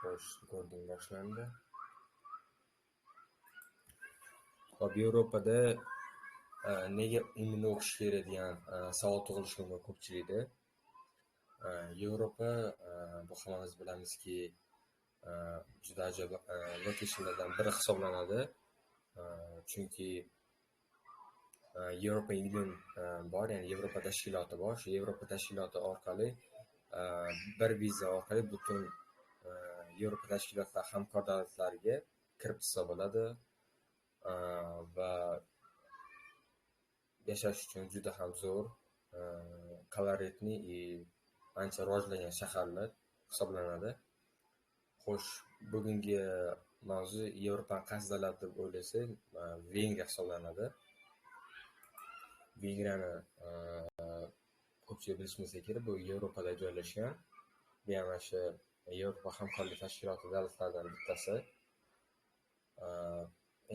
Xo'sh, recording boshlandi. Hop, Yevropada nega immuniy o'qish kerak degan savol tug'ilishi mumkin ko'pchilikda. Yevropa bu hammamiz bilamizki, juda ajoyib lokationlardan biri hisoblanadi. Chunki European Union bor, ya'ni Yevropa tashkiloti bor. Shu Yevropa tashkiloti orqali bir viza orqali butun Yevropa tashkilotlar hamkor davlatlariga kirib chiqsa bo'ladi va yashash uchun juda ham zo'r, koloritli ancha rivojlangan shaharlar hisoblanadi. Xo'sh, bugungi mavzu Yevropaning qaysi davlati deb o'ylasak, Vengriya hisoblanadi. Vengriyani ko'pchilik bilishmasa kerak, bu Yevropada joylashgan. Bu ham shu Yevropa hamkorlik tashkiloti davlatlaridan bittasi.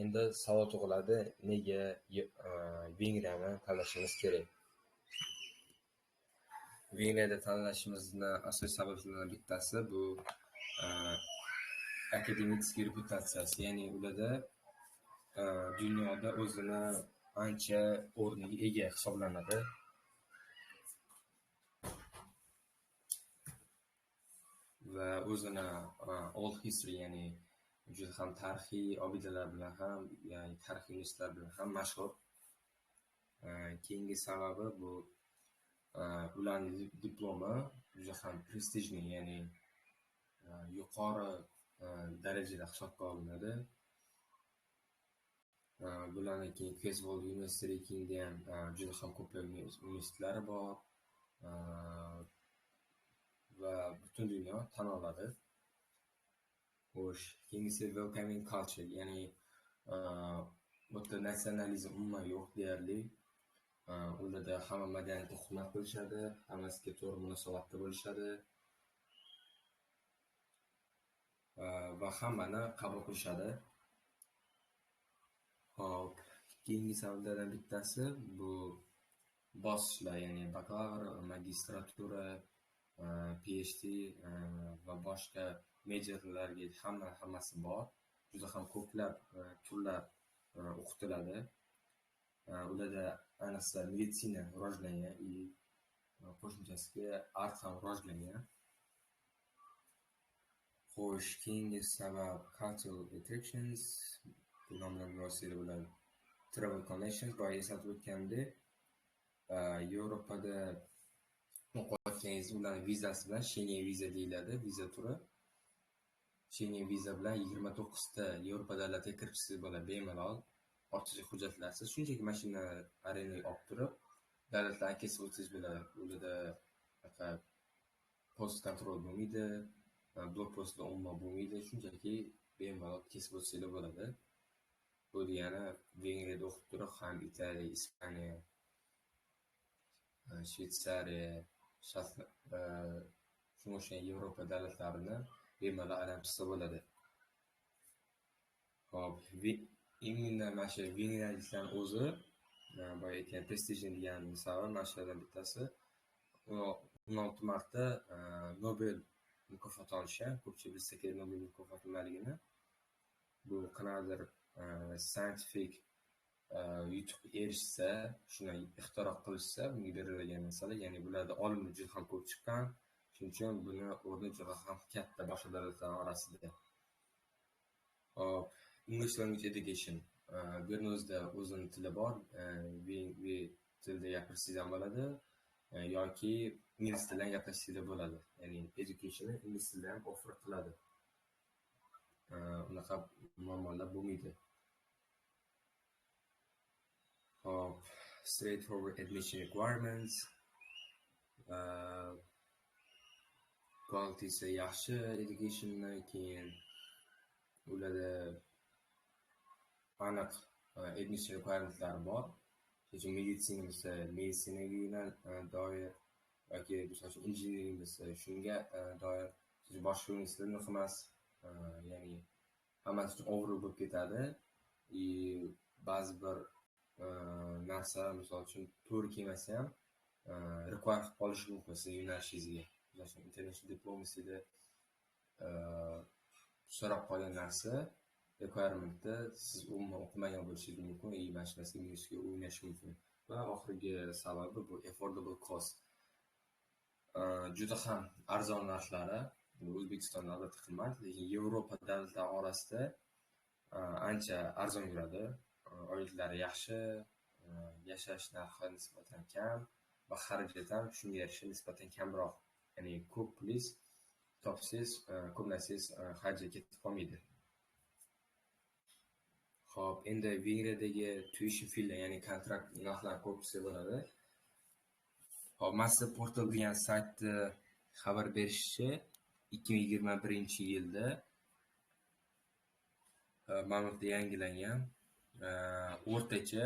Endi savol tug'iladi, nega Vengriyani tanlashimiz kerak? Vengriyada tanlashimizni asosiy sabablardan bittasi bu akademik reputatsiyasi, ya'ni ularda dunyoda o'zini ancha o'rniga ega hisoblanadi. Va o'zini old history, ya'ni juda ham tarixiy obidalar bilan ham, ya'ni tarixiy universitetlar bilan ham mashhur. Keyingi sababi bu ularning diplomi juda ham prestijli, ya'ni yuqori darajada hisobga olinadi. Bularning keyin Queensland universitetida ham juda ham ko'plab universitetlari bor va butun dunyo tan oladi. Xo'sh, keyingisi welcoming culture, ya'ni bu nasionalizm umuman yo'q deyarli. Ularda hamma madaniyatni hurmat qilishadi, hammasiga to'g'ri munosabatda bo'lishadi va hammani qabul qilishadi. Hop, keyingi sabablardan bittasi bu bosqichlar, ya'ni bakalavr, magistratura, PhD va boshqa majorlarga hammasi bor. Juda ham ko'plab turlar o'qitiladi. Ularda ayniqsa meditsina rivojlangan, qo'shimchasiga art ham rivojlangan. Xo'sh, keyingi sabab cultural attractions, bu nomlar vosita bo'ladi. Travel connections, boya eslatib o'tgandek, Yevropada o'qiyotganingiz ularning vizasi bilan Schengen viza deyiladi, viza turi. Schengen viza bilan 29 ta Yevropa davlatiga kirib chiqsangiz bo'ladi bemalol. Ortiqcha hujjatlarsiz, shunchaki mashina arendaga olib turib, davlatlarni kesib o'tsangiz bo'ladi. Ularda post kontrol bo'lmaydi, blokpostda umuman bo'lmaydi, shunchaki bemalol kesib o'tsanglar bo'ladi. Bu degani Vengriyada o'qib turib ham Italiya, Ispaniya, Shvetsariya, shunga o'xshagan Yevropa davlatlarini bemalol aylanib chiqsa bo'ladi. Hop, immuniy mana shu Vengriyaliklarning o'zi boya aytgan prestijli degan sabab masalalardan bittasi 16 martda Nobel mukofoti olishgan. Ko'pchilik bilsa kerak Nobel mukofoti nimaligini. Bu qanaqadir scientific yutuq erishsa, shuni ixtiro qilishsa, bunga beriladigan masala, ya'ni bularda olimlar juda ham ko'p chiqqan. Shuning uchun buni o'rni juda ham katta boshqa davlatlar orasida. Hop, English language education. O'zida o'zining tili bor, tilda gapirsangiz ham bo'ladi, yoki ingliz tilida gaplashsangiz bo'ladi. Ya'ni educationni ingliz tilida ham offer qiladi. Unaqa muammolar bo'lmaydi. Hop, straightforward admission requirements. Qualitysi yaxshi educationdan keyin ularda aniq admission requirementlari bor. Chunki meditsina bo'lsa, meditsinaga doir, yoki injiniring bo'lsa, shunga doir, boshqa universitetlar aniq emas. Ya'ni hammasi uchun overall bo'lib ketadi. Ba'zi bir narsa, misol uchun to'g'ri kelmasa ham require qilib qolishi mumkin sizning yo'nalishingizga. International diplomacy'da so'rab qolgan narsa requirementda siz umuman o'qimagan bo'lishingiz mumkin, mana shu narsa minusga o'ynashi mumkin. Va oxirgi sababi bu affordable cost. Juda ham arzon narxlari, O'zbekistonda albatta qimmat, lekin Yevropa davlatlari orasida ancha arzon yuradi. Oyliklari yaxshi, yashash narxi nisbatan kam va xarajat ham shunga yarasha nisbatan kamroq. Ya'ni ko'p pulingiz topsangiz, ko'p narsangiz xarajatga ketib qolmaydi. Xo'p, endi Vengriyadagi tuition fee'lar, ya'ni kontrakt narxlari ko'p desa bo'ladi. Hop, Master Portal degan saytda xabar berishicha, 2021-yilda ma'lumotda yangilangan o'rtacha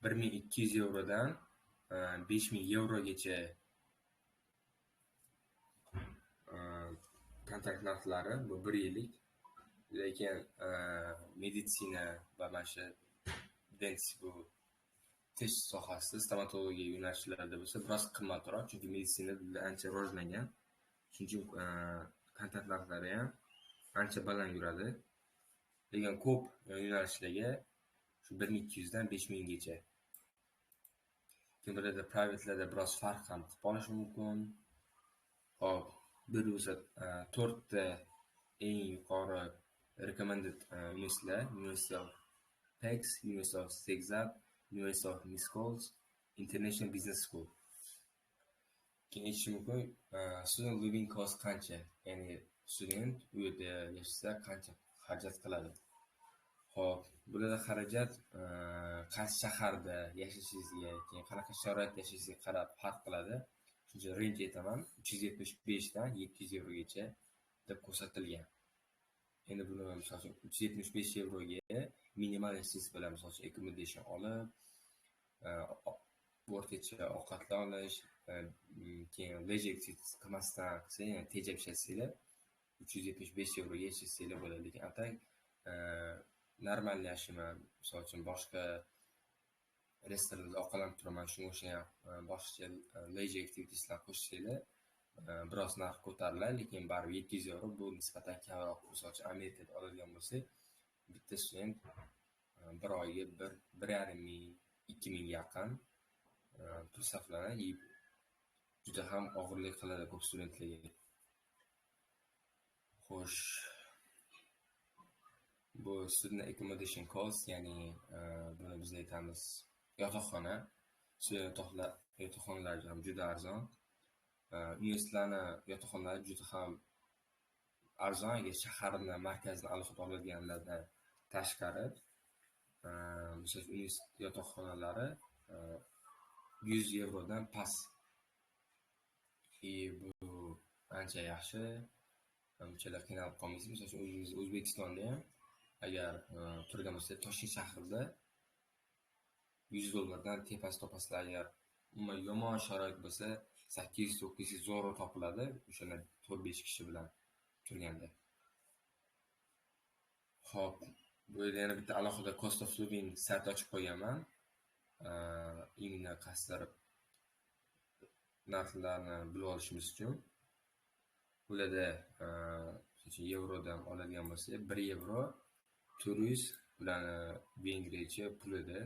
1200 yevrodan 5000 yevrogacha kontrakt narxlari, bu 1 yillik. Lekin meditsina va mana shu bu tish sohasida stomatologiya yo'nalishlarida bo'lsa biroz qimmatroq, chunki meditsina ancha rivojlangan. Shuning uchun kontrakt narxlari ham ancha baland yuradi. Lekin ko'p yo'nalishlarga shu 1200 dan 5000 gacha. Kimlarda privatelarda biroz farq ham qilib qolishi mumkin. Hop, bir o'zi 4 ta eng yuqori recommended universitetlar: University of Pax, University of Szeged, University of Miskolc, International Business School. Keyin aytish mumkin, student living cost qancha? Ya'ni student u yerda yashasa qancha xarajat qiladi? Xo'p, bularda xarajat qaysi shaharda yashashingizga, keyin qanaqa sharoitda yashashingizga qarab farq qiladi. Shuning uchun range aytaman, 375 dan 700 yevrogacha deb ko'rsatilgan. Endi buni misol uchun 375 yevroga minimal yashash bilan misol uchun accommodation olib, o'rtacha ovqatlanish, keyin leisure activities qilmasdan qilsa, ya'ni tejab yashasanglar 375 yevroga yashasanglar bo'ladi. Lekin atak normal yashayman, misol uchun boshqa restoranda ovqatlanib turaman, shunga o'xshagan boshqa leisure activitieslar qo'shsanglar biroz narx ko'tariladi, lekin baribir 700 yevro bu nisbatan kamroq. Misol uchun Amerikada oladigan bo'lsak, bitta student bir oyga 1,5 ming, 2 mingga yaqin pul sarflanadi. Juda ham og'irlik qiladi ko'p studentlarga. Xo'sh, bu student accommodation cost, ya'ni buni biz aytamiz yotoqxona. Student yotoqxonalar ham juda arzon. Universitetlarni yotoqxonalari juda ham arzon, agar shaharni markazini alohida oladiganlardan tashqari. Misol universitet yotoqxonalari 100 yevrodan past. Bu ancha yaxshi. Unchalar qiynalib qolmaysiz. Misol uchun o'zingiz O'zbekistonda ham agar turgan bo'lsa, Toshkent shahrida 100 dollardan tepasi topasizlar. Agar umuman yomon sharoit bo'lsa 800-900 zo'r topiladi, o'shalar 4-5 kishi bilan turganda. Xo'p, bu yerda yana bitta alohida cost of living sayt ochib qo'yganman. Imенно qasdlar narxlarni bilib olishimiz uchun. Ularda yevrodan oladigan bo'lsa, 1 yevro 400 bilan vengriyacha pulida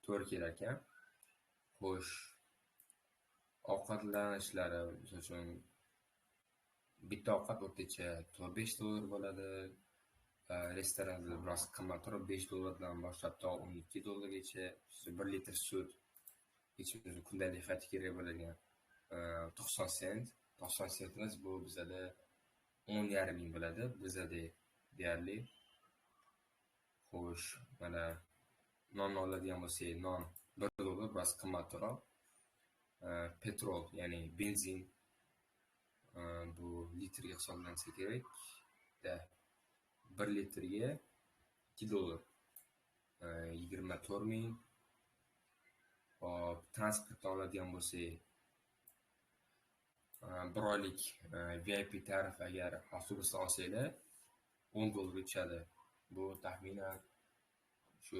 to'g'ri kelar ekan. Xo'sh, ovqatlanishlari, misol uchun bitta ovqat o'rtacha 4-5 dollar bo'ladi. Restoranda biroz qimmatroq, 5 dollardan boshlab to 12 dollargacha. 1 litr sut hechimiz kundalik hayotga kerak bo'ladigan 90 sent. 90 sentimiz bu bizada 10,5 ming bo'ladi. Bizada deyarli. Xo'sh, mana non oladigan bo'lsak, non 1 dollar, biroz qimmatroq. Petrol, ya'ni benzin, bu litrga hisoblansa kerak. 1 litrga 2 dollar. 24 ming. Hop, transportdan oladigan bo'lsak, 1 oylik VIP tarif agar avtobusdan olsanglar 10 dollar tushadi. Bu taxminan shu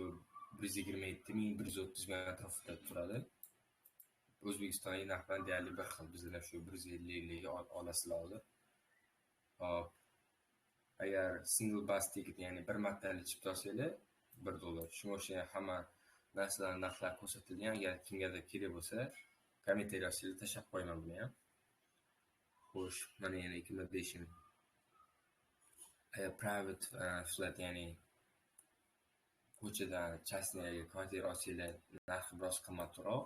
127 ming, 130 ming atrofida turadi. O'zbekistonlik narx bilan deyarli bir xil. Bizlar shu 150 ga olasizlar hozir. Hop, agar single bus ticket, ya'ni bir martalik chipta olsanglar $1. Shunga o'xshagan hamma narsalar narxlari ko'rsatilgan. Agar kimgadir kerak bo'lsa, kommentariy yozsangiz tashlab qo'yaman buni ham. Xo'sh, mana yana accommodation. Private flat, ya'ni ko'chadan частныйga kvartira olsanglar narxi biroz qimmatroq.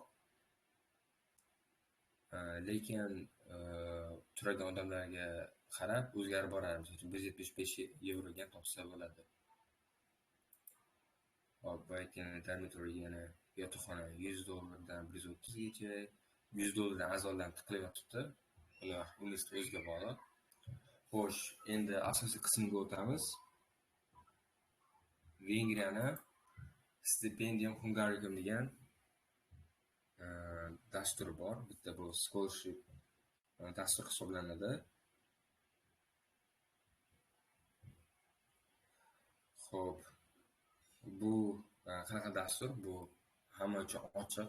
Lekin turadigan odamlarga qarab o'zgarib boradi. Masalan, €175 ga topsa bo'ladi. Hop, bu aytgan dormitory yana yotoqxona $100 dan $130 gacha, $100 dan arzonlanib tiqilib yotibdi. Uning o'ziga bog'liq. Xo'sh, endi asosiy qismga o'tamiz. Vengriyani Stipendium Hungarikum degan dastur bor. Bitta bu scholarship dastur hisoblanadi. Xo'p, bu qanaqa dastur? Bu hamma uchun ochiq,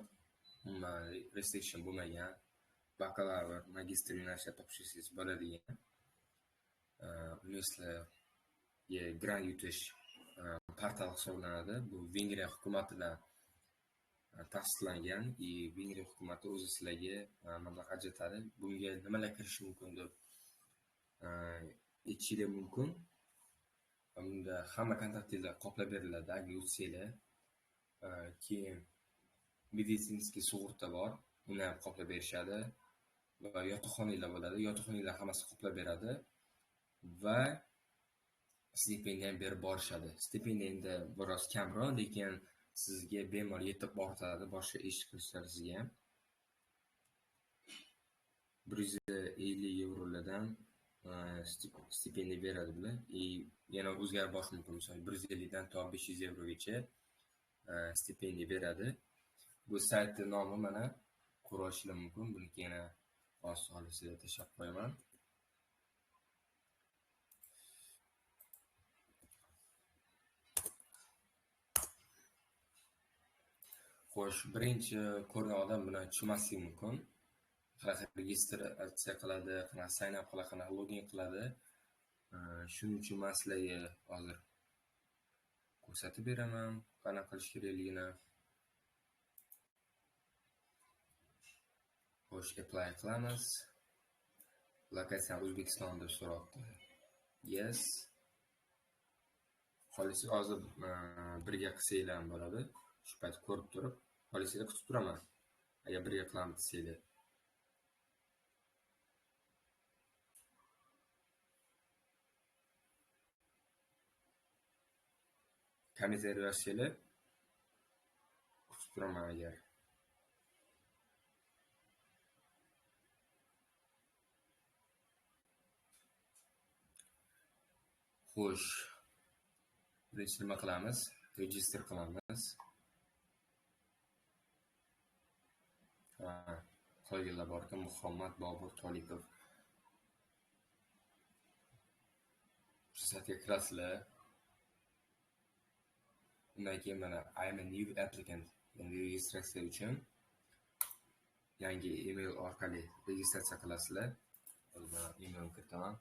restriction bo'lmagan, bakalavr, magistr yo'nalishida topshirsangiz bo'ladigan, universitetga grant yutish portal hisoblanadi. Bu Vengriya hukumatidan tasdiqlangan, Vengriya hukumati o'zi sizlarga mablag' ajratadi. Bunga nimalar kirishi mumkin deb aytishinglar mumkin. Bunda hamma kontaktinglar qoplab beriladi agar o'tsanglar. Keyin meditsinskiy sug'urta bor, uni ham qoplab berishadi. Va yotoqxonalar bo'ladi. Yotoqxonalar hammasi qoplab beradi va stipendiya ham berib borishadi. Stipendiya endi biroz kamroq, lekin sizga bemalol yetib boradi. Boshqa ish qilishlar sizga ham €150 stipendiya beradi bular. Yana o'zgarib borishi mumkin. Masalan, €150 dan to €500 gacha stipendiya beradi. Bu saytni nomi mana ko'rib olishingiz mumkin. Buni yana olisida tashlab qo'yaman. Xo'sh, birinchi ko'rgan odam buni tushunmasligi mumkin. Qanaqa registratsiya qiladi, qanaqa sign up qiladi, qanaqa login qiladi. Shuning uchun men sizlarga hozir ko'rsatib beraman, qanaqa qilish kerakligini. Xo'sh, apply qilamiz. Lokatsiya O'zbekiston deb so'rayapti. Yes. Qolisi hozir birga qilsanglar ham bo'ladi. Shu payt ko'rib turib, qolisinglar kutib turaman. Agar birga qilamiz desanglar. Kommentariy yozsanglar kutib turaman agar. Xo'sh, birinchi nima qilamiz? Register qilamiz. Qolganlar bor ekan, Muhammad Bobur Tolipov. Saytga kirasizlar. Undan keyin mana I'm a new applicant. Endi registratsiya uchun yangi email orqali registratsiya qilasizlar. O'zimni email kiritaman.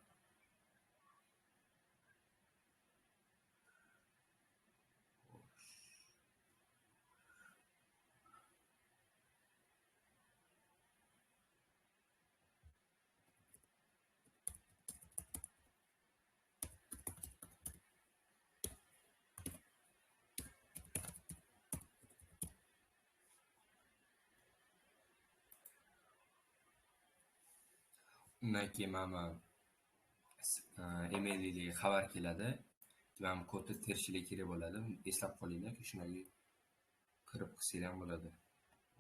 Undan keyin mana emailga xabar keladi. Mana kodni terishingiz kerak bo'ladi. Eslab qolinglar, shunga kirib qilsanglar ham bo'ladi.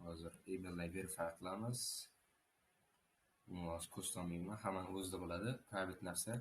Hozir emailni verify qilamiz. Uni hozir ko'rsatmayman, hammani o'zida bo'ladi, private narsa.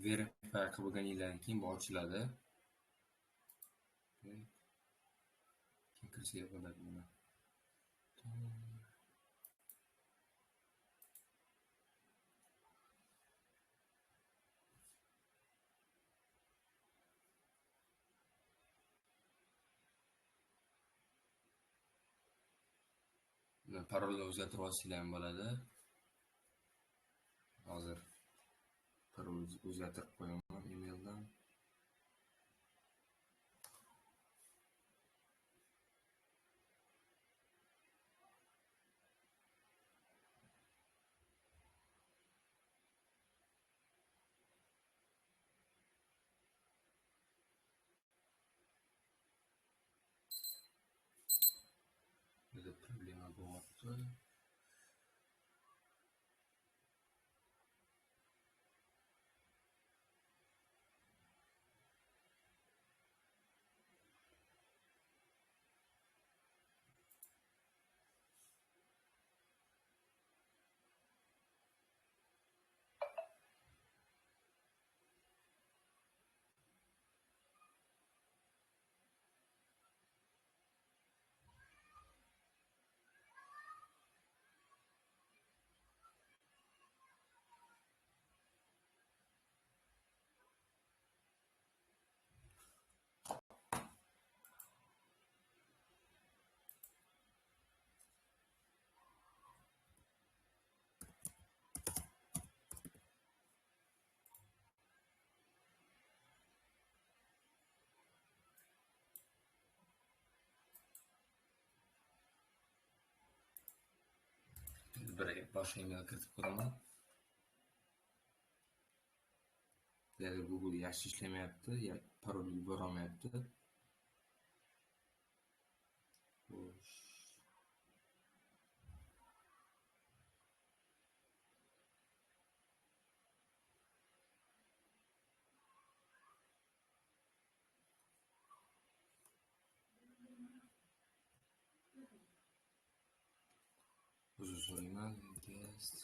verify qilib bo'lganingizdan keyin bu ochiladi. Keyin kirishga bo'ladi buni. Parolni o'zgartirib olsanglar ham bo'ladi. Hozir parolni o'zgartirib qo'yaman emaildan. Bizda problema bo'lyapti. Bir boshqa email kiritib ko'raman. Lekin Google yaxshi ishlamayapti, parol yubora olmayapti. Xo'sh. Uzun so'rayman. Guest.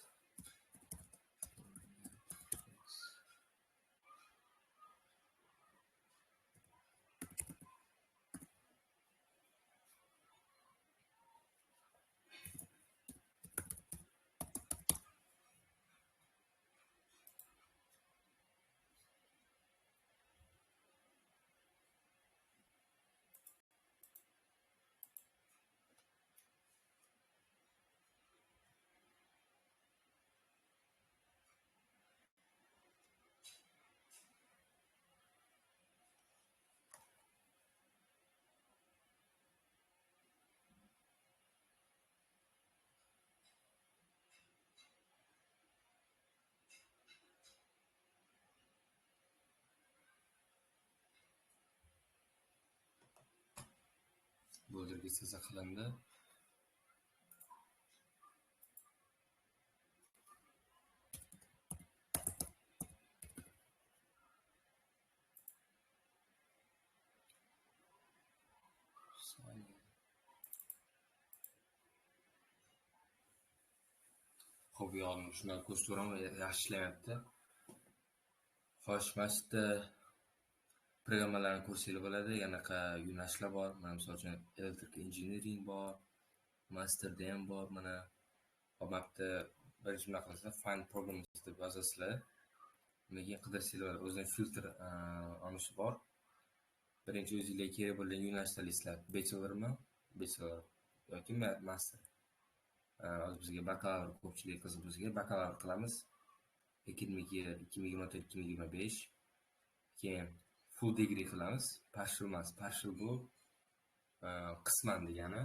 Bu registratsiya qilindi. Xo'p, yo'lni shundan ko'rsatuveraman, yaxshi ishlamayapti. Xo'sh, mana shu yerda programmalarni ko'rsanglar bo'ladi. Yanaqa yo'nalishlar bor. Mana misol uchun Electrical Engineering bor, Master'da ham bor. Mana bu yerda birinchi nima qilasizlar? Find Programs deb yozasizlar. Undan keyin qidirsanglar o'zining filtr anishi bor. Birinchi o'zingizga kerak bo'lgan yo'nalishni tanlaysizlar. Bachelormi? Bachelor yoki master. Hozir bizga bakalavr ko'pchilik qiziq bizga bakalavr qilamiz. 2024-2025. Keyin full degree qilamiz. Partial emas. Partial bu qisman degani.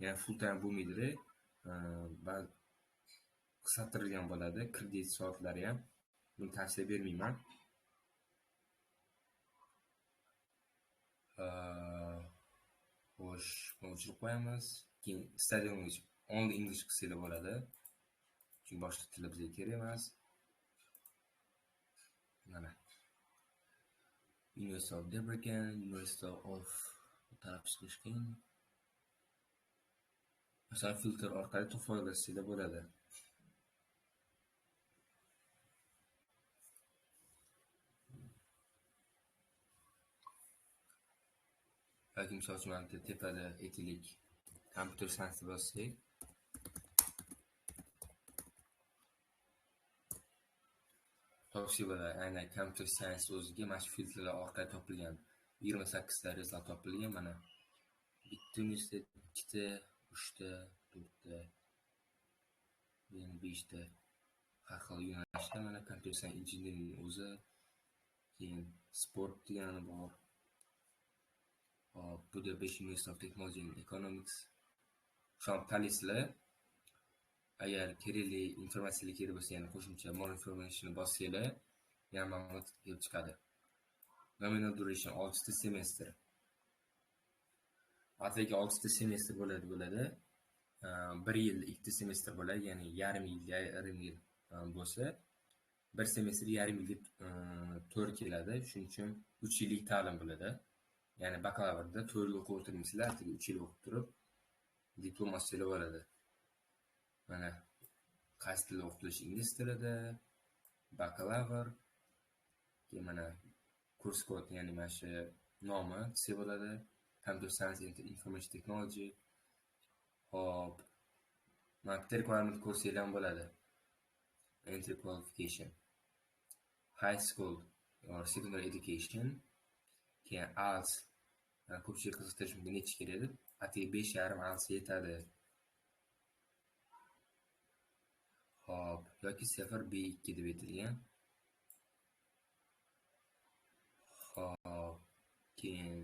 Ya'ni full time bo'lmaydi. Ba'zi qisqartirilgan bo'ladi. Kredit soatlari ham. Buni tavsiya bermayman. Xo'sh, buni o'chirib qo'yamiz. Keyin study language only English qilsanglar bo'ladi. Chunki boshqa tillar bizga kerak emas. Mana. University of Debrecen, University of Tarapishkin. Masalan, filtr orqali to'g'rilashinglar bo'ladi. yoki misol uchun mana tepada aytaylik computer science deb yozsak, topishga bo'ladi. Aynan computer science o'ziga mana shu filtrlar orqali topilgan 28 ta rezultat topilgan. Mana bitta universitet 2 ta, 3 ta, 4 ta, 5 ta har xil yo'nalishda mana computer science engineering o'zi, keyin sport degani bor. Hop, bu da Besh University of Technology and Economics. Shom talisizlar. Agar kerakli informatsiyalar kerak bo'lsa, ya'ni qo'shimcha more information bossanglar, yana ma'lumot kelib chiqadi. Nominal duration 6 ta semestr. Atigi 6 ta semestr bo'ladi. 1 yil 2 ta semestr bo'ladi, ya'ni yarim yil bo'lsa, bir semestr yarim yilga 4 keladi. Shuning uchun 3 yillik ta'lim bo'ladi. Ya'ni bakalavrda 4 yil o'qib o'tirmaysizlar, atigi 3 yil o'qib turib diplom olsanglar bo'ladi. Mana qaysi tilda o'qitilishi ingliz tilida, bakalavr. Keyin mana kurs kod, ya'ni mana shu nomi desa bo'ladi. Computer Science and Information Technology. Hop. Mana bitta requirement kursilar ham bo'ladi. Entry qualification. High school or secondary education. Keyin IELTS. Ko'pchilik qiziqtirish mumkin necha kerak deb. Atigi 5.5 IELTS yetadi. Hop, yoki 0 B2 deb aytilgan. Hop, keyin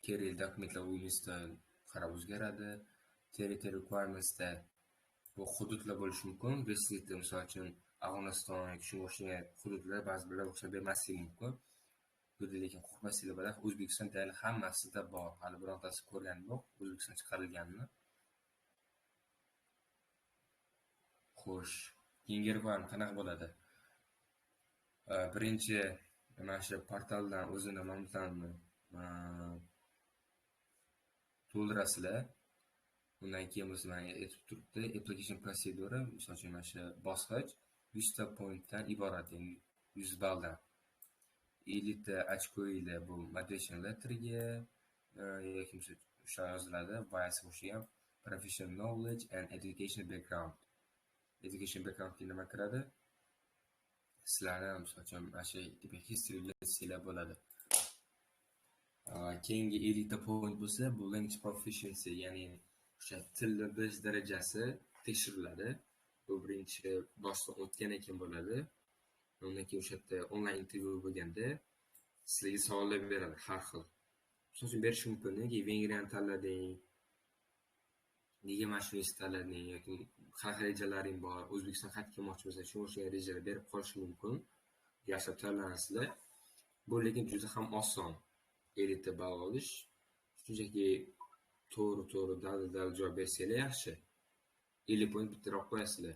kerakli dokumentlar universitetda qarab o'zgaradi. Territory requirementsda bu hududlar bo'lishi mumkin. Respublika, misol uchun Afg'oniston yoki shunga o'xshagan hududlar ba'zi birlar ruxsat bermasligi mumkin. Lekin qo'rqmasliklar bilan O'zbekiston deyarli hammasida bor. Hali birontasi ko'rganim yo'q, O'zbekiston chiqarilganini. Xo'sh, keyingi requirement qanaqa bo'ladi? Birinchi mana shu portaldan o'zini ma'lumotlarini to'ldirasizlar. Undan keyin biz mana aytib turibdi, application procedure, misol uchun mana shu bosqich 100 ta pointdan iborat, ya'ni 100 balldan. 50 ta ochko ila bu motivation letterga yoki o'sha yoziladi, bias o'sha professional knowledge and education background. Education background nima kiradi? Sizlarni misol uchun mana shu history lessonlar bo'ladi. Keyingi 50 ta point bo'lsa, bu language proficiency, ya'ni o'sha tilni bilish darajasi tekshiriladi. Bu birinchi bosqichdan o'tgandan keyin bo'ladi. Undan keyin o'sha yerda onlayn intervyu bo'lganda sizlarga savollar beradi har xil. Misol uchun berish mumkin, nega Vengriyani tanlading? Nega mana shuni tanlading yoki qanaqa rejalaring bor? O'zbekiston qayerga kelmoqchi bo'lsa, shunga o'xshagan rejalar berib qolishi mumkin. Yaxshilab tayyorlanasizlar. Bu lekin juda ham oson. 50 ta ball olish. Shunchaki to'g'ri dalil javob bersanglar yaxshi. 50 point bittaroq qo'yasizlar.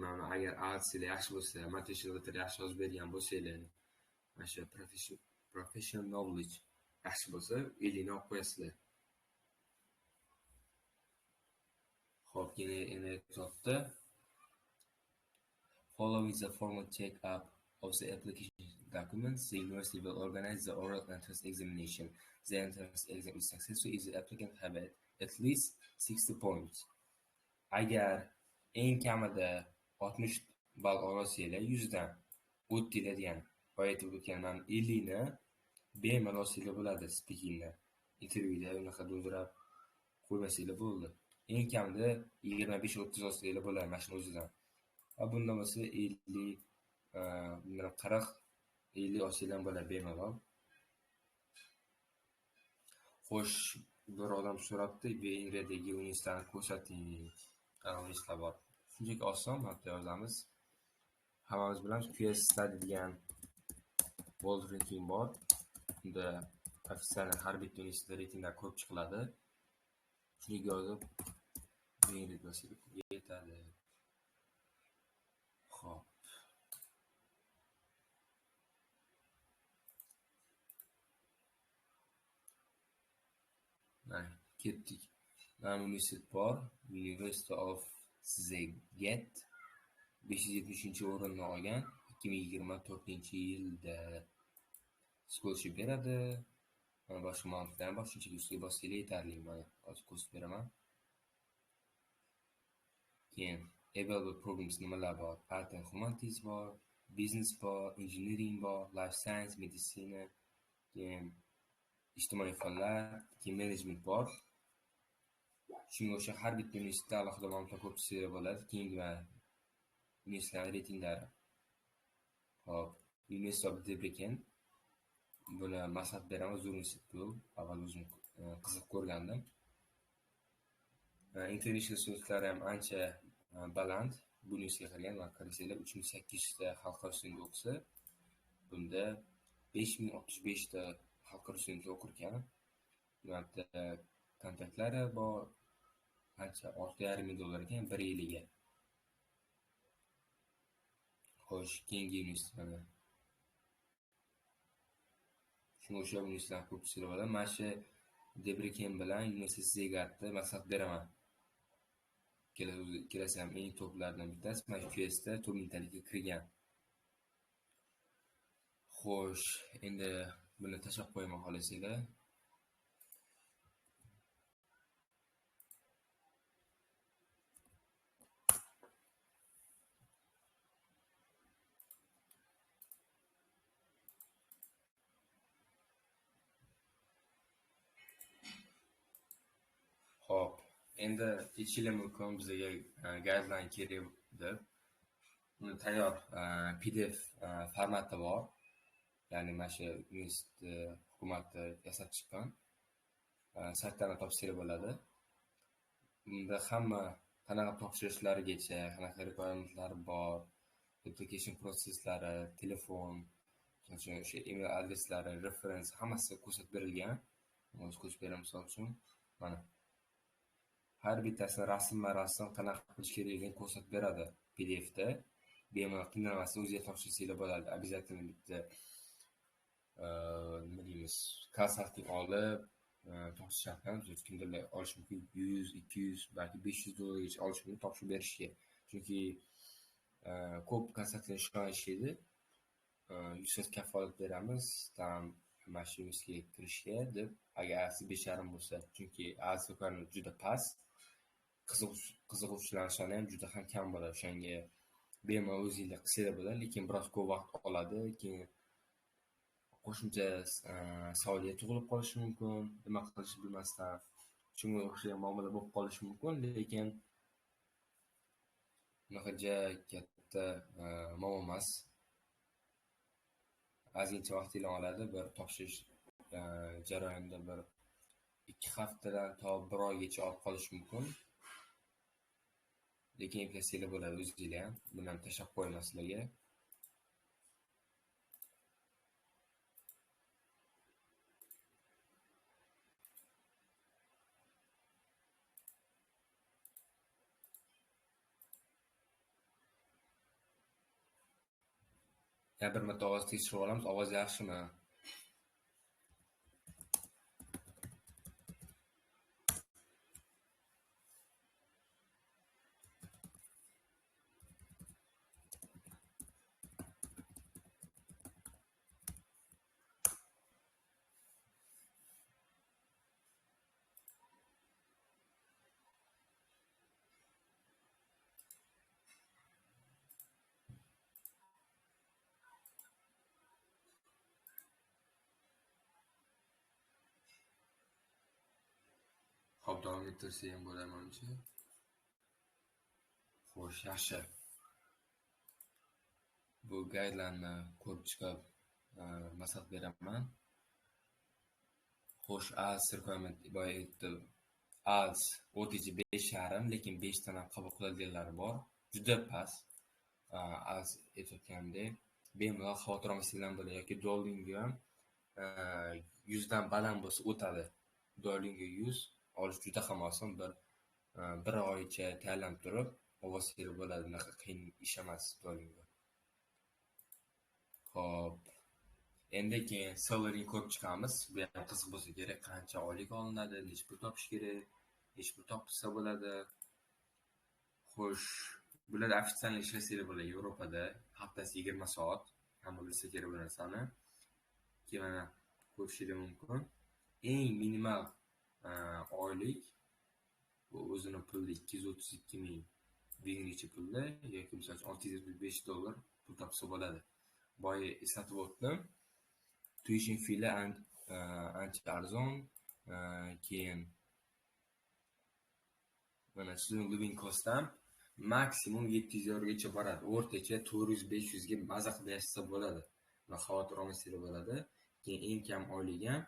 Mana agar IELTS'lar yaxshi bo'lsa, motivation letter yaxshi yozib bergan bo'lsanglar, mana shu professional knowledge yaxshi bo'lsa, 50 ni olib qo'yasizlar. Xo'p, yana aytibdi. Following the formal check-up of the application documents, the university will organize the oral entrance examination. The entrance exam is successful if the applicant have at least 60 points. Agar eng kamida 60 ball olsanglar 100 dan o'tdinglar degan. Aytib o'tganman 50 ni bemalol olsanglar bo'ladi speakingda. Intervyuda unaqa do'ldirib qo'ymasanglar bo'ldi. Eng kamida 25-30 olsanglar bo'ladi mashina o'zidan. Bunda bo'lsa 50, 40, 50 olsanglar bo'ladi bemalol. Xo'sh, bir odam so'rabdi, Vengriyadagi universitetni ko'rsating. Qanday bor? Shunchaki oson, hatto yozamiz. Hammamiz bilamiz, QS Study degan World Ranking bor. Unda ofitsial har bitta universitet reytinglar ko'p chiqiladi. Shuni yozib, Vengriyada yetadi. Xo'p. Mana ketdik. Mana universitet bor, University of Szeged 570-o'rinni olgan 2024-yilda scholarship beradi. boshqa ma'lumotlarni bor, shunchaki ustiga bossanglar yetarli. Mana hozir ko'rsatib beraman. Keyin available programs nimalar bor? Art and Humanities bor, Business bor, Engineering bor, Life Science, Medicina, keyin ijtimoiy fanlar, keyin Management bor. Shunga o'sha har bitta universitetda alohida ma'lumotlar ko'rsatib bo'ladi. Keyingi universitetlar reytinglari. Hop, University of Debrecen. Buni maslahat beraman, zo'r institut bu. Avval o'zim qiziqib ko'rgandim. International studentlari ham ancha baland. Bu universitetga qaragan va qarasanglar 3800 ta xalqaro student o'qisa, bunda 5065 ta xalqaro student o'qir ekan. Bularda kontraktlari bor, ancha $6,500 ekan 1 yiliga. Xo'sh, keyingi universitetlar. Shunga o'sha universitetlar ko'pchilik bo'ladi. Mana shu Debrecen bilan Universitet Zegartni maslahat beraman. Kelasi ham eng toplardan bittasi. Mana shu QSda top mingtalikka kirgan. Xo'sh, endi buni tashlab qo'yaman xohlasanglar. Hop, endi aytishingiz mumkin bizga guideline kerak deb. Uni tayyor PDF formati bor. Ya'ni mana shu universitet hukumati yasab chiqqan saytdan topshirib bo'ladi. Bunda hamma qanaqa topshirishlargacha, qanaqa requirementlar bor, application prosesslari, telefon, o'sha email adreslari, reference hammasi ko'rsatib berilgan. Hozir ko'rsatib beraman misol uchun. Mana har bittasi rasm-rasm qanaqa qilish kerakligini ko'rsatib beradi PDFda. Bemalol qiynalmasdan o'zingiz topshirsanglar bo'ladi. Обязательно bitta nima deymiz, konsalting olib topshirish shart emas. Kimdirlar olish mumkin 100, 200, balki $500 olish mumkin topshirib berishga. Chunki ko'p konsaltlar ishlaydi. 100% kafolat beramiz, tam mana shu universitetga kirishga deb, agar AS 5.5 bo'lsa. Chunki AS juda past. Qiziquvchilar soni ham juda ham kam bo'ladi. O'shanga bemalol o'zingizlar qilsanglar bo'ladi, lekin biroz ko'p vaqt oladi. Keyin qo'shimcha savolga tug'ilib qolishi mumkin, nima qilishni bilmasdan. Shunga o'xshagan muammolar bo'lib qolishi mumkin, lekin unaqa katta muammo emas. Ozgincha vaqtingizni oladi. Bir topshirish jarayonida bir 2 haftadan to 1 oygacha olib qolish mumkin. Lekin eplasangiz bo'ladi o'zingizlar ham. Buni ham tashlab qo'yaman sizlarga. Ya bir marta ovoz tekshirib olamiz. Ovoz yaxshimi? Hop, davom ettirsa ham bo'ladi menimcha. Xo'sh, yaxshi. Bu guideline ko'rib chiqib maslahat beraman. Xo'sh, AS requirement boya aytdim. AS OTG 5.5, lekin 5 dan ham qabul qiladiganlari bor. Juda past. AS aytayotgandek, bemalol xavotir olmasanglar bo'ladi yoki Duolingo ham 100 dan baland bo'lsa o'tadi. Duolingo 100 olish juda ham oson. Bir oycha tayyorlanib turib, ovoz berib bo'ladi. Unaqa qiyin ish emas Duolingo. Xo'p. Endi keyin salary ko'rib chiqamiz. Bu ham qiziq bo'lsa kerak, qancha oylik olinadi, necha pul topish kerak, necha pul topsa bo'ladi. Xo'sh, bular ofitsial ishlasanglar bo'ladi Yevropada, haftasiga 20 soat. Hamma bilsa kerak bu narsani. Keyin mana ko'rishingiz mumkin. eng minimal oylik bu o'zini pulda 232 ming vengricha pulda yoki misol uchun $675 pul topsa bo'ladi. Boya eslatib o'tdim. Tuition fee'lar ancha arzon. Keyin mana student living cost ham maksimum 700 eurogacha boradi. O'rtacha 400-500 ga maza qilib yashasa bo'ladi. Va xavotir olmasanglar bo'ladi. Keyin eng kam oyligi ham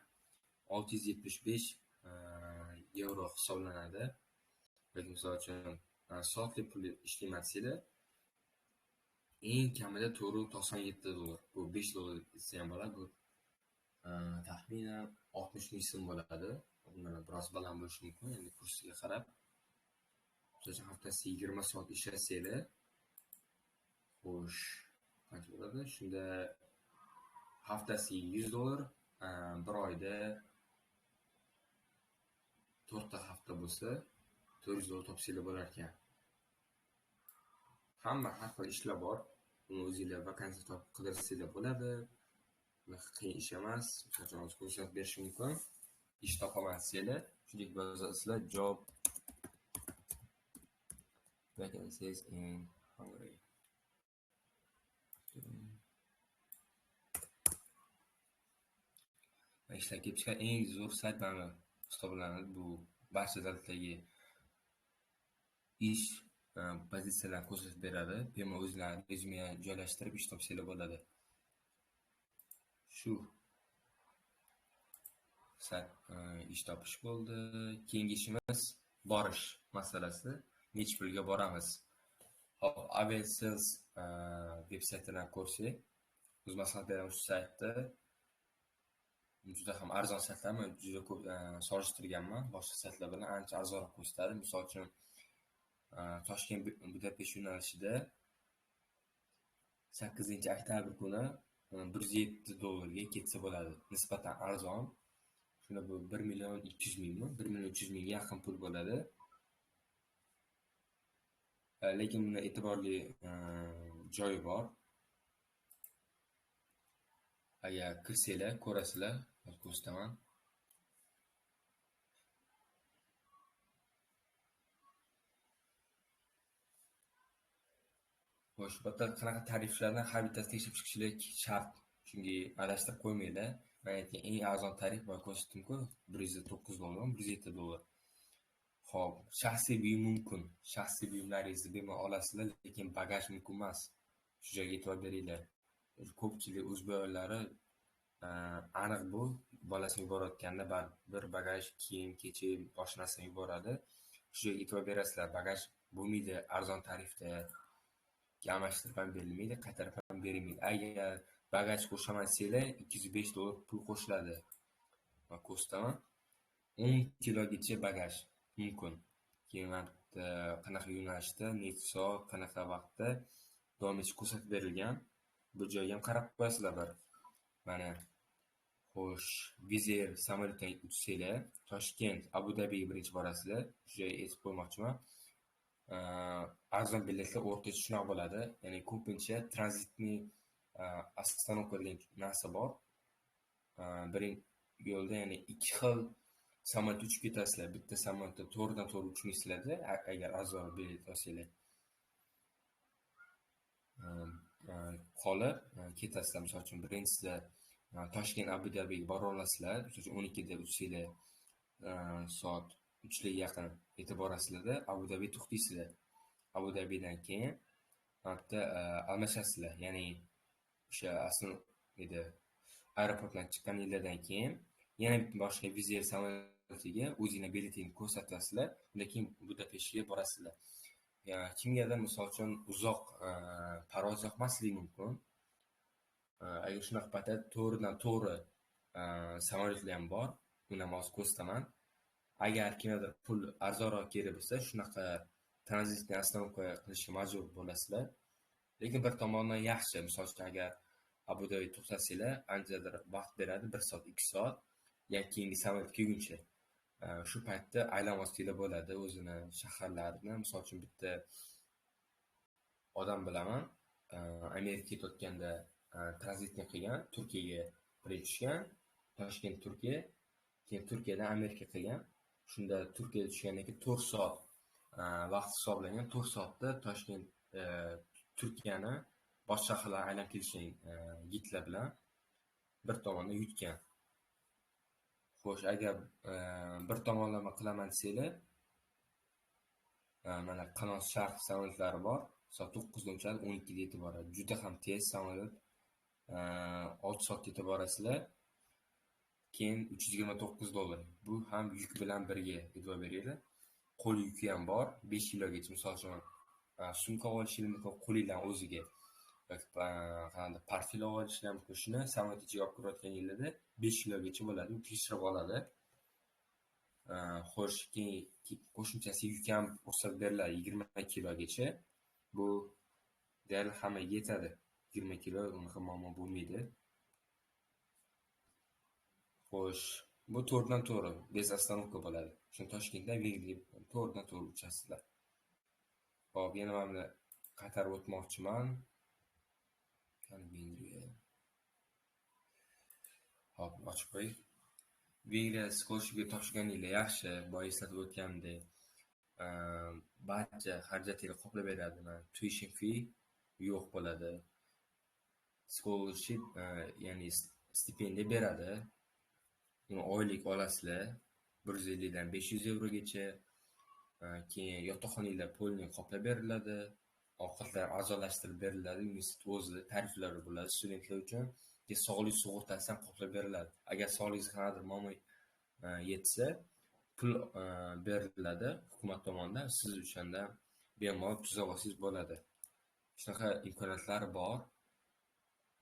675 euro hisoblanadi. Yoki misol uchun soatli pul ishlaymatsanglar eng kamida $497. Bu $5 desa ham bo'ladi. Bu taxminan 60 ming so'm bo'ladi. Mana biroz baland bo'lishi mumkin, endi kursiga qarab. O'sha haftasiga 20 soat ishlasanglar, xo'sh, qancha bo'ladi? Shunda haftasiga $100, bir oyda 4 ta hafta bo'lsa $400 topsanglar bo'lar ekan. Hamma har xil ishlar bor. Uni o'zingizlar vakansiya topib qidirsanglar bo'ladi. Qiyin ish emas. Masalan, ko'rsatib berish mumkin. Ish topamasanglar, shunday yozasizlar job vacancies in Hungary. Ishlar kelib chiqqan eng zo'r sayt mana hisoblanadi. Bu barcha davlatlarga ish pozitsiyalarini ko'rsatib beradi. Bemalol o'zlaringiz rezyume joylashtirib ish topsanglar bo'ladi. Shu sayt ish topish bo'ldi. Keyingi ishimiz borish masalasi. Necha pulga boramiz? Hop, Aviasales veb-saytidan ko'rsak, o'z maslahat beraman shu saytda. Juda ham arzon saytlarni juda ko'p solishtirganman. Boshqa saytlar bilan ancha arzonroq ko'rsatadi. Misol uchun Toshkent Budapesht yo'nalishida 8-oktyabr kuni $107 ga ketsa bo'ladi. Nisbatan arzon. Shunda bu 1.200.000 mi? 1.300.000 ga yaqin pul bo'ladi. Lekin bunda e'tiborli joyi bor. Agar kirsanglar, ko'rasizlar, ko'rsataman. Xo'sh, bu yerda qanaqa tariflardan har bittasini tekshirib chiqishlik shart. Chunki adashtirib qo'ymanglar. Men aytgan eng arzon tarif bor ko'rsatdim-ku, $109, $107. Xo'p, shaxsiy buyum mumkin. Shaxsiy buyumlaringizni bemalol olasizlar, lekin bagaj mumkin emas. Shu joyga e'tibor beringlar. Ko'pchilik o'zbeklarlari aniq bu bolasini yuborayotganda bir bagaj kiyim-kechak boshqa narsani yuboradi. Shu joyga e'tibor berasizlar. Bagaj bo'lmaydi arzon tarifda. Almashtirib ham berilmaydi, qaytarib ham berilmaydi. Agar bagaj qo'shamasanglar $205 pul qo'shiladi. Va ko'rsataman. 10 kilogacha bagaj mumkin. Keyin qanaqa yo'nalishda, necha soat, qanaqa vaqtda davom etishi ko'rsatib berilgan. Bu joyga ham qarab qo'yasizlar bir. Mana xo'sh, Wizz Air samolyotdan uçsanglar, Toshkent, Abu Dabiga birinchi borasizlar. Shu joyga aytib qo'ymoqchiman. Arzon biletlar o'rtacha shunaqa bo'ladi. Ya'ni ko'pincha tranzitni остановка degan narsa bor. Birinchi yo'lda, ya'ni ikki xil samolyot uchib ketasizlar. Bitta samolyotda to'g'ridan-to'g'ri uchmaysizlar-da, agar arzon bilet olsanglar. Qolib ketasizlar. Misol uchun birinchisida Toshkent Abu Dabiga bora olasizlar. Misol uchun 12 da uçsanglar, soat 3 ga yaqin yetib borasizlar-da, Abu Dabiga to'xtaysizlar. Abu Dabidan keyin hatto almashasizlar. Ya'ni o'sha asl edi aeroportdan chiqqan yillardan keyin yana boshqa Wizz Air samolyotiga o'zingizning biletingizni ko'rsatasizlar. Undan keyin Budapeshtga borasizlar. Kimgadir misol uchun uzoq parvoz yoqmasligi mumkin. Agar shunaqa paytda to'g'ridan-to'g'ri samolyotlar ham bor. Uni ham hozir ko'rsataman. Agar kimgadir pul arzonroq kerak bo'lsa, shunaqa tranzitni остановка qilishga majbur bo'lasizlar. Lekin bir tomondan yaxshi. Misol uchun agar Abu Dabiga to'xtasanglar, anchadir vaqt beradi, 1 soat, 2 soat, yoki keyingi samolyot kelguncha. Shu paytda aylanib olsanglar bo'ladi o'zini shaharlarini. Misol uchun bitta odam bilaman, Amerikaga ketayotganda tranzitni qilgan, Turkiyaga birinchi tushgan, Toshkent, Turkiya, keyin Turkiyadan Amerika qilgan. Shunda Turkiyaga tushgandan keyin 4 soat vaqt hisoblangan. 4 soatda Toshkent Turkiyani boshqa shaharlarga aylanib kelishgan gidlar bilan bir tomonda yutgan. Xo'sh, agar bir tomonlama qilaman desanglar, mana qanot sharq samolyotlari bor. Soat 9da uchadi, 12da yetib boradi. Juda ham tez samolyot. 6 soatda yetib borasizlar. Keyin $329. Bu ham yuk bilan birga, e'tibor beringlar. Qo'l yuki ham bor. 5 kilogacha, misol uchun, sumka olishingiz mumkin qo'lingizdan o'ziga. Yoki qanday portfel olishingiz mumkin. Shuni samolyot ichiga olib kirayotganingizda 5 kilogacha bo'ladi. U tekshirib oladi. Xo'sh, keyin qo'shimchasi yuk ham ruxsat beriladi 20 kilogacha. Bu deyarli hammaga yetadi. 20 kilo unaqa muammo bo'lmaydi. Xo'sh, bu to'g'ridan-to'g'ri bez ostanovka bo'ladi. Shuni Toshkentdan Vengriyaga to'g'ridan-to'g'ri uchasizlar. Hop, yana men buni qaytarib o'tmoqchiman. Qani Vengriya. Hop, ochib qo'y. Vengriya skolashiga topshirganinglar yaxshi, boya eslatib o'tganimdek. Barcha xarajatlarni qoplab beradi. Tuition fee yo'q bo'ladi. Scholarship, ya'ni stipendiya beradi. Uni oylik olasizlar. 150 dan 500 yevrogacha. Keyin yotoqxonanglar polni qoplab beriladi. Ovqatlar arzonlashtirib beriladi. Universitet o'zida tariflari bo'ladi studentlar uchun. Keyin sog'liq sug'urtasi ham qoplab beriladi. Agar sog'lig'ingizga qanaqadir muammo yetsa, pul beriladi hukumat tomonidan. Siz o'shanda bemalol tuzab olsangiz bo'ladi. Shunaqa imkoniyatlar bor.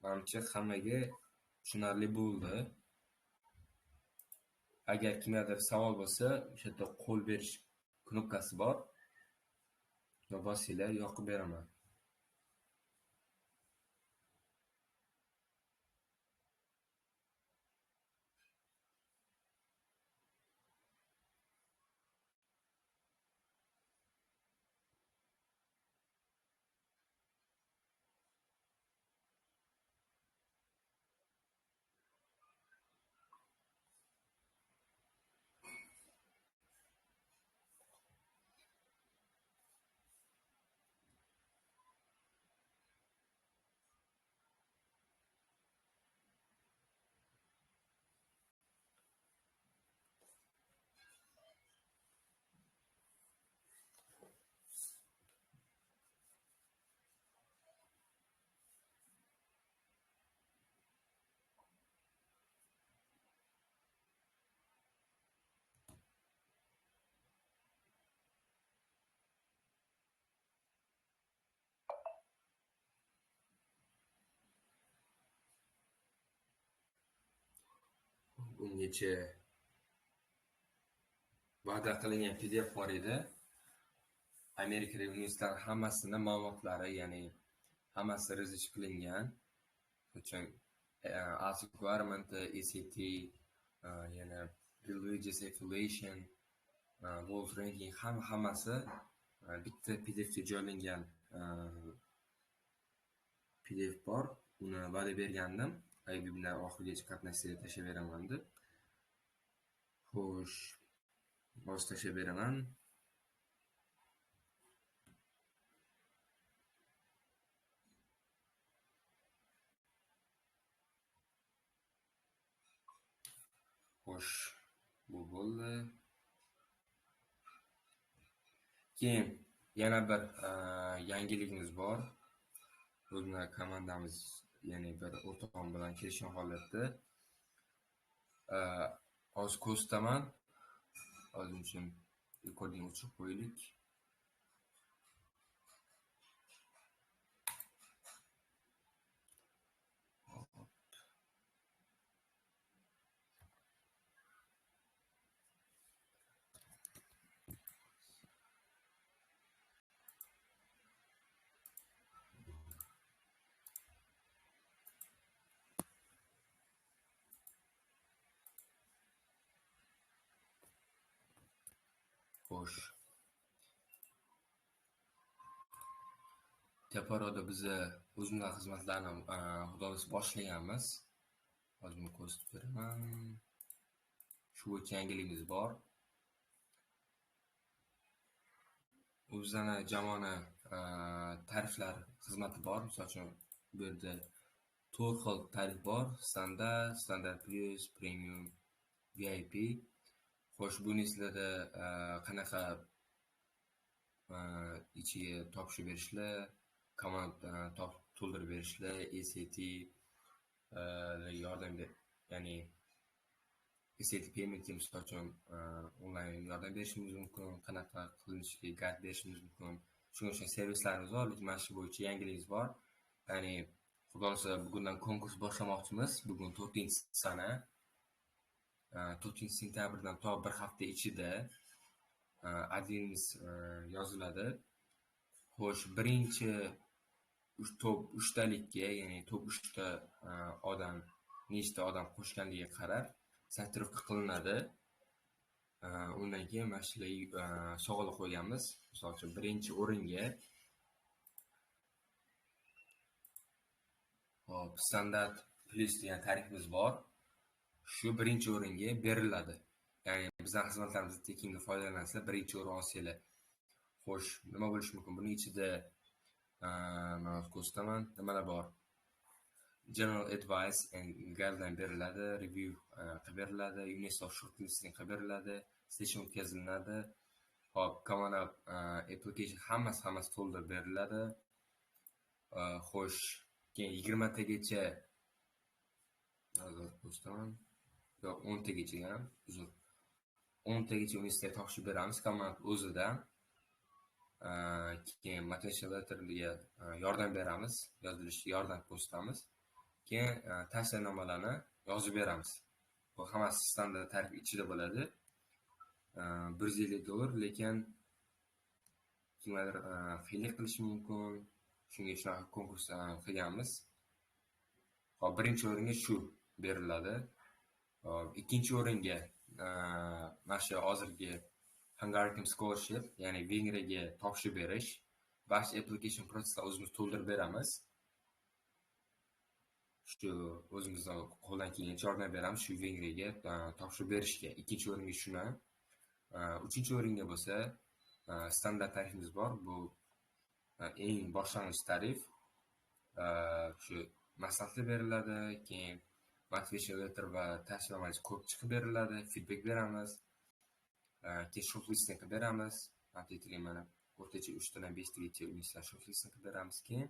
Menimcha hammaga tushunarli bo'ldi. Agar kimgadir savol bo'lsa, o'sha yerda qo'l berish knopkasi bor. Bosinglar, yoqib beraman. Bungacha va'da qilingan PDF bor edi. Amerikadagi universitetlar hammasini ma'lumotlari, ya'ni hammasi research qilingan. Uchun as requirement, ACT, yana religious affiliation, Wolf ranking hammasi bitta PDFga joylangan PDF bor. Uni va'da bergandim. Webinar oxirigacha qatnashishga tashlab beraman deb. Xo'sh, bosh tashlab beraman. Xo'sh, bu bo'ldi. Keyin yana bir yangiligimiz bor. Bizning komandamiz, ya'ni bir o'rtog'im bilan kelishgan holatda hozir ko'rsataman. Hozir uchun rekording o'chirib qo'yaylik. Xo'sh. Teparoda biz o'zimizning xizmatlarni xudo boshlaganmiz. Hozir ko'rsatib beraman. Shu bo'yicha yangiligimiz bor. O'zini jamoani tariflar xizmati bor. Misol uchun bu yerda 4 xil tarif bor: standart plus, premium, VIP. Xo'sh, buni sizlarda qanaqa ichiga topshirib berishlar, komand to'ldirib berishlar, ECT yordam ya'ni ECT paymentga misol uchun onlayn yordam berishimiz mumkin, qanaqa qilinishiga gayt berishimiz mumkin. Shuning uchun servislarimiz bor, lekin mana shu bo'yicha yangiligimiz bor. Ya'ni xudo xohlasa bugundan konkurs boshlamoqchimiz. Bugun 4-sana. 4-sentyabrdan to bir hafta ichida adminimiz yoziladi. Xo'sh, birinchi top 3talikka, ya'ni top 3ta odam nechta odam qo'shganligiga qarab sortirovka qilinadi. Undan keyin mana shularga sog'liq qo'yganmiz. Misol uchun birinchi o'ringa standart plus degan tarifimiz bor. Shu birinchi o'ringa beriladi. Ya'ni bizning xizmatlarimizdan tekinga foydalansanglar, birinchi o'rin olsanglar. Xo'sh, nima bo'lishi mumkin? Buning ichida men ko'rsataman, nimalar bor. General advice and guideline beriladi, review qilib beriladi, unit of shortlisting qilib beriladi, session o'tkaziladi. Hop, common application hammasi to'ldirib beriladi. Xo'sh, keyin 20 tagacha ko'rsataman. Yo'q, 10 tagacha ham, uzr. 10 tagacha universitetga topshirib beramiz komand o'zidan. Keyin motivation letterga yordam beramiz, yozilishga yordam ko'rsatamiz. Keyin tavsiyanomalarni yozib beramiz. Bu hammasi standart tarif ichida bo'ladi. $150, lekin kimlardir xiylik qilishi mumkin. Shunga shunaqa konkurs qilganmiz. Hop, birinchi o'ringa shu beriladi. Ikkinchi o'ringa mana shu hozirgi Hungarian Scholarship, ya'ni Vengriyaga topshirib berish, barcha application processni o'zimiz to'ldirib beramiz. Shu o'zimizdan qo'ldan kelgancha yordam beramiz shu Vengriyaga topshirib berishga. Ikkinchi o'ringa shuni. Uchinchi o'ringa bo'lsa standart tarifimiz bor. Bu eng boshlang'ich tarif. Shu maslahatlar beriladi, keyin motivation letter va tavsiyanomasi ko'p chiqib beriladi, feedback beramiz. Keyin shortlisting qilib beramiz. Aytilgan mana o'rtacha 3 tadan 5 tagacha universitet shortlisting qilib beramiz. Keyin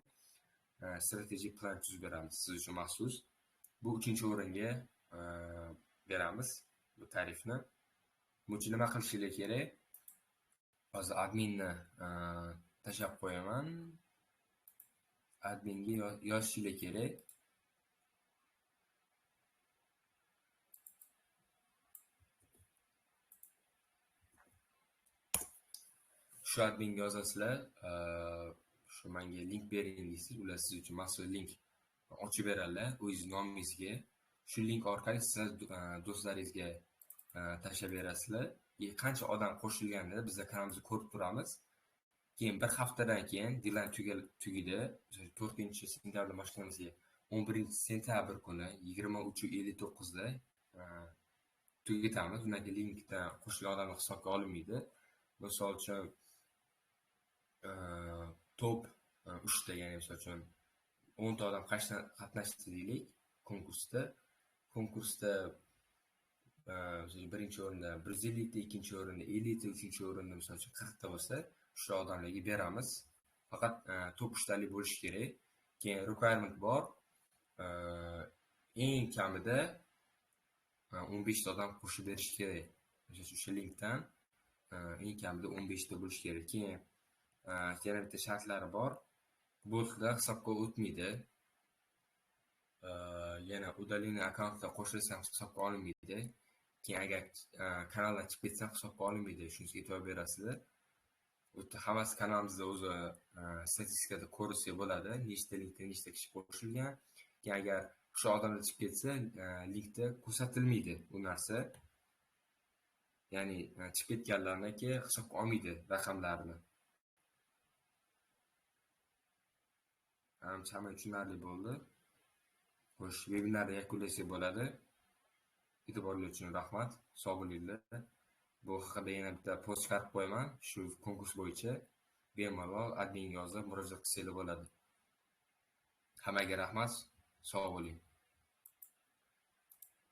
strategic plan tuzib beramiz siz uchun maxsus. Bu 3-o'ringa beramiz bu tarifni. Buncha nima qilishingiz kerak? Hozir adminni tashlab qo'yaman. Adminga yozishingiz kerak. Shu adminga yozasizlar, shu menga link bering deysiz, ular siz uchun maxsus link ochib beradilar o'zingiz nomingizga. Shu link orqali siz do'stlaringizga tashlab berasizlar. Qancha odam qo'shilganini biz kanalimizda ko'rib turamiz. Keyin bir haftadan keyin deadline tugaydi. 4-sentabrda boshlanamizga 11-sentabr kuni 23:59 da tugatamiz. Undan keyin linkdan qo'shilgan odamlar hisobga olinmaydi. Misol uchun top 3 ta, ya'ni misol uchun 10 ta odam qatnashdi deylik konkursda. Konkursda birinchi o'rinda 150 ta, ikkinchi o'rinda 50 ta, uchinchi o'rinda misol uchun 40 ta bo'lsa, shu odamlarga beramiz. Faqat top 3 talik bo'lishi kerak. Keyin requirement bor. Eng kamida 15 ta odam qo'shib berish kerak. O'sha linkdan eng kamida 15 ta bo'lishi kerak. Keyin yana bitta shartlari bor. Botlar hisobga o'tmaydi. Yana udaleniy akkauntga qo'shilsa ham hisobga olinmaydi. Keyin agar kanaldan chiqib ketsa ham hisobga olinmaydi. Shunisiga e'tibor berasizlar. O'tda hammasi kanalimizda o'zi statistikada ko'rsa bo'ladi. Nechta linkda nechta kishi qo'shilgan. Keyin agar shu odamlar chiqib ketsa, linkda ko'rsatilmaydi bu narsa. Ya'ni chiqib ketganlarniki hisobga olmaydi raqamlarini. Hamma tushunarli bo'ldi. Xo'sh, vebinarni yakunlasak bo'ladi. E'tiborli uchun rahmat. Sog' bo'linglar. Bu haqida yana bitta post chiqarib qo'yaman. Shu konkurs bo'yicha bemalol adminga yozib murojaat qilsanglar bo'ladi. Hammaga rahmat. Sog' bo'ling.